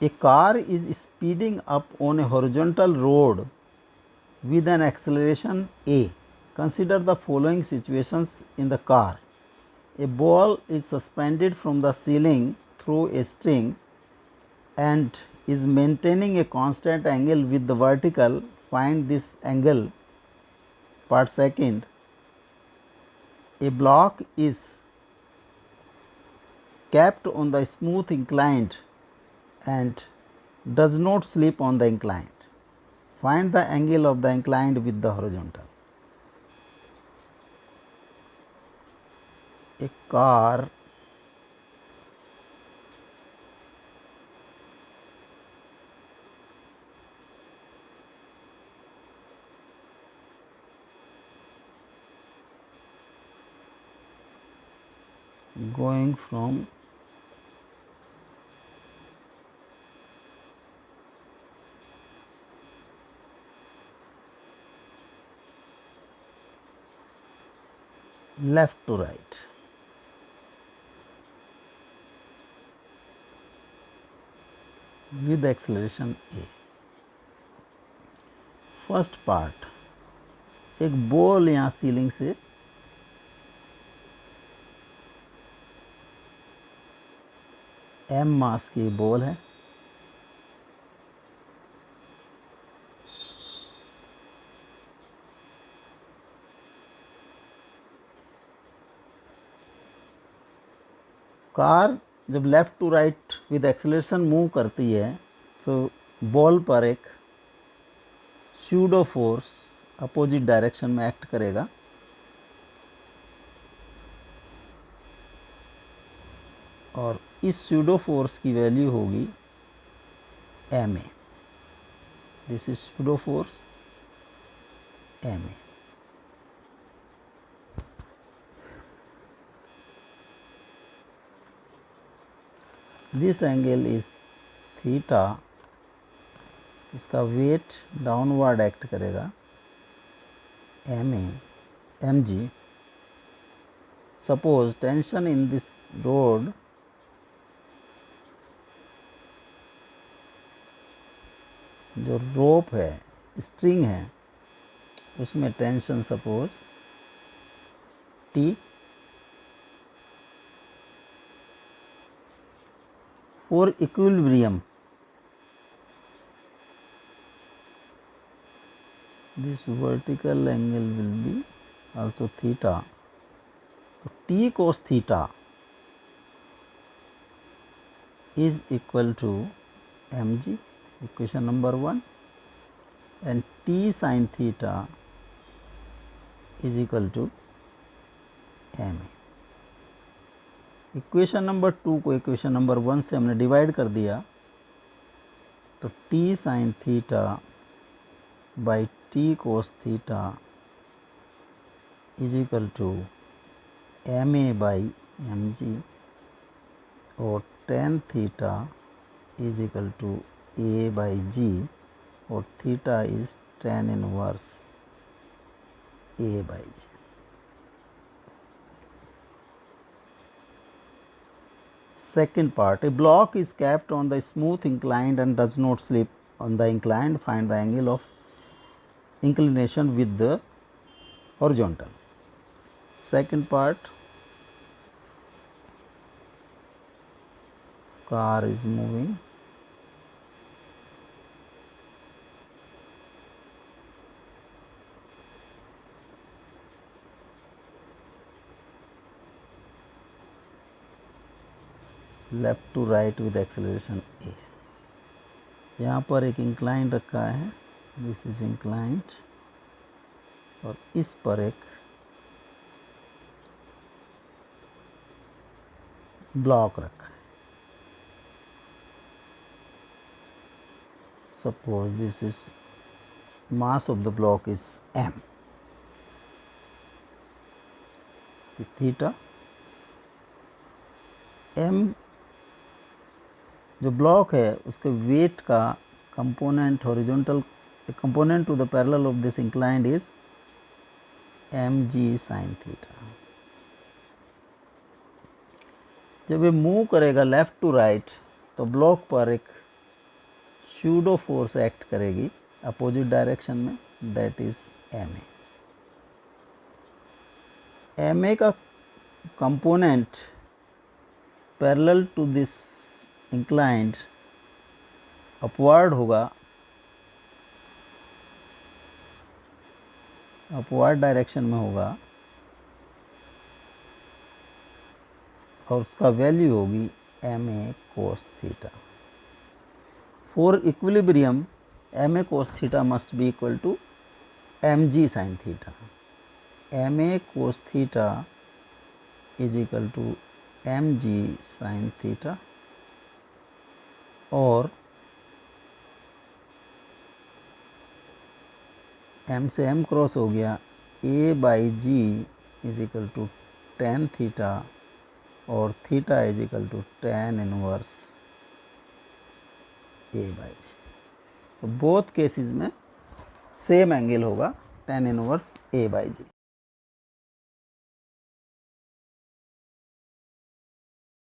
A car is speeding up on a horizontal road with an acceleration a. Consider the following situations in the car. A ball is suspended from the ceiling through a string and is maintaining a constant angle with the vertical. Find this angle per second. A block is kept on the smooth inclined and does not slip on the inclined. Find the angle of the inclined with the horizontal. A car going from left to right. With acceleration a. First part, एक ball यहाँ ceiling से m mass की ball है, car जब left to right with acceleration move करती है तो ball पर एक स्यूडो फोर्स अपोजिट डायरेक्शन में एक्ट करेगा और इस स्यूडो फोर्स की वैल्यू होगी m a. This is pseudo force m a. This angle is theta. इसका वेट डाउनवर्ड एक्ट करेगा m a m g. Suppose tension in this road जो रोप है, स्ट्रिंग है, उसमें tension suppose T. For equilibrium this vertical angle will be also theta. So t cos theta is equal to mg, equation number 1, and t sin theta is equal to ma. Equation number 2 को equation number 1 से हमने divide कर दिया तो t sin theta by t cos theta is equal to m a by m g और tan theta is equal to a by g और theta is tan inverse a by g. Second part, a block is kept on the smooth inclined and does not slip on the inclined. Find the angle of inclination with the horizontal. Second part, car is moving. Left to right with acceleration a. यहाँ पर एक incline रखा है, this is inclined, और इस पर एक block रखा है. Suppose this is mass of the block is m. Theta m जो ब्लॉक है उसके वेट का component horizontal component to the parallel of this inclined is mg sin theta. जब ये मूव करेगा लेफ्ट टू राइट तो ब्लॉक पर एक सूडो फोर्स एक्ट करेगी अपोजिट डायरेक्शन में, दैट इज एम ए का component parallel to this inclined upward होगा, अपवर्ड डायरेक्शन में होगा और उसका वैल्यू होगी m a cos theta. For equilibrium m a cos theta must be equal to m g sine theta. M a cos theta is equal to m g sine theta, और m से m cross हो गया, a by g is equal to tan theta और theta is equal to tan inverse a by g. तो both cases में same angle होगा tan inverse a by ji.